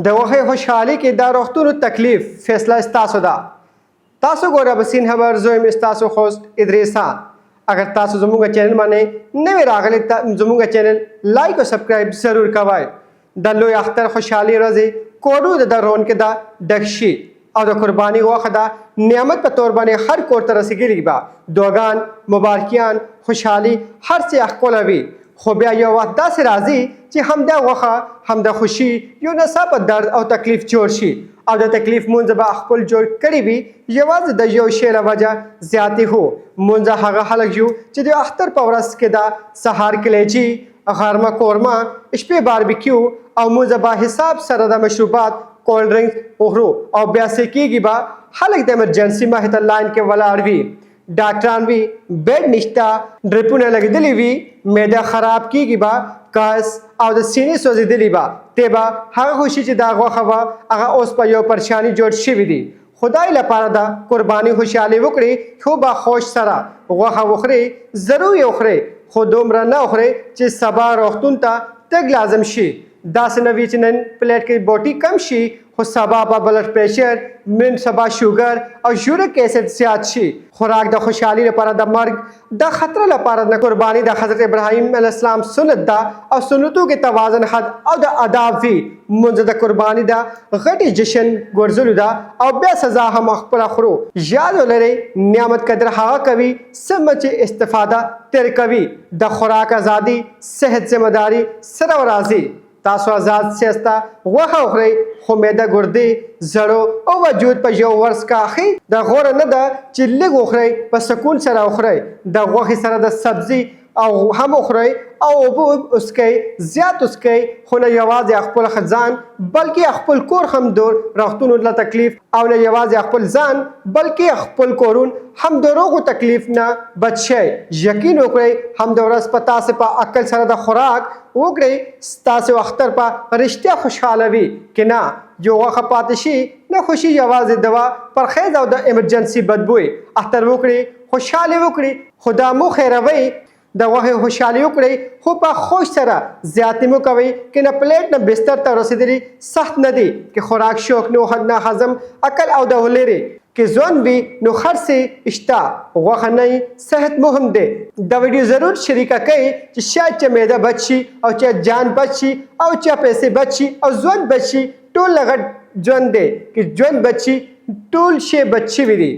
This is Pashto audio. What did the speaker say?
د غوښې خوشحالي کې د روغتون تکلیف فیصله ستاسو ده. تاسو ګوره بسین خبر زویم ستاسو خوست ادریسا. اگر تاسو زموږ چینل باندې نوی راغلی زموږ چینل لایک او سبسکرایب ضرور کوئ. د لوی اختر خوشحالي ورځې کوډو د درون کې دا ډک شي او د قرباني غوښه دا نعمت په تور باندې هر کور ته رسیدلی به دعاګان مبارکیان خوشحالي هر څه ښکلی وي. خو بیا یو وخت داسې راځي چې همدا غوښه همدا خوشي یو ناڅاپه درد او تکلیف جوړ شي او د تکلیف مونځ به خپل جوړ کړي وي یوازې د یو شی له وجه زیاتې هو. مونځ هغه خلک یو چې د اختر په ورځ کې دا سهار کلیچي غرمه قورمه شپې باربیکیو او مونځ به حساب سره د مشروبات کولډ ډرنکس وخورو او بیا څه کېږي به خلک د ایمرجنسي مخې ته لاین کې ولاړ وي. ډاکټران وي بیډ نشته ډریپونه لګېدلي وي معده خراب کېږي به کاس او د سینې سوځېدلي به تی به هغه خوشي چې دا غوښه به هغه اوس په یو پریشاني جوړ شوي دي. خدای لپاره د قرباني خوشحالي وکړي خو به خوش سره غوښه وخورئ ضرور یې وخورئ خو دومره نه وخورئ چې سبا روغتون ته تګ لازم شي. داسې نه وي چې نن پلیټ کې بوټي کم شي خو سبا به بلډ پریشر نن سبا شوګر او یوریک اسید زیات شي. خوراک د خوشحالي لپاره د مرګ د خطر لپاره د قرباني د حضرت ابراهیم علیه السلام سنت ده او سنتو کې توازن حد او د آداب وي. مونځ د قرباني د غټې جشن ګرځولو ده او بیا سزا هم خپله خورو. یاد ولرئ نعمت قدر هغه کوي څه چې استفاده ترې کوي. د خوراک ازادي صحت ذمہداري سره راځي. تاسو آزاد سیاسته غوښه وخورئ خو معده ګردې زړو او وجود په یو ورځ کاخي. د غوره نه ده چې لږ وخورئ په سکون سره وخورئ. د غوښې سره د سبزي او هم وخورئ او اوبه وڅښئ زیات وڅښئ خو نه یوازې خپل ځان بلکې خپل کور هم دور روغتون له تکلیف او نه یوازې خپل ځان بلکې خپل کورون هم د روغو تکلیف نه بچ شئ. یقین وکړئ هم د ورځ په تاسې په عقل سره د خوراک وکړئ ستاسو اختر په رښتیا خوشحاله وي که نه جو غوښه پاتې شي نه خوشي یوازې دوا پرخیز او د ایمرجنسي بدبوی. اختر وکړئ خوشحالي وکړئ خو دا مو خیروئ د غوښې خوشحالي وکړئ خو په خوش سره زیاتې مو کوئ که نه پلیټ نه بستر ته رسېدلي سخت نه دي که خوراک شوق نه هضم عقل او د لرې که ژوند وي نو هر څه شته غوښه نه صحت مهم دی. د ویډیو ضرور شریکه کوئ چې شاید چې معده بچ شي او چې جان بچ شي او چې پیسې بچ شي او ژوند بچ شي ټول غټ ژوند دی که ژوند بچ شي ټول شی بچ شوي دي.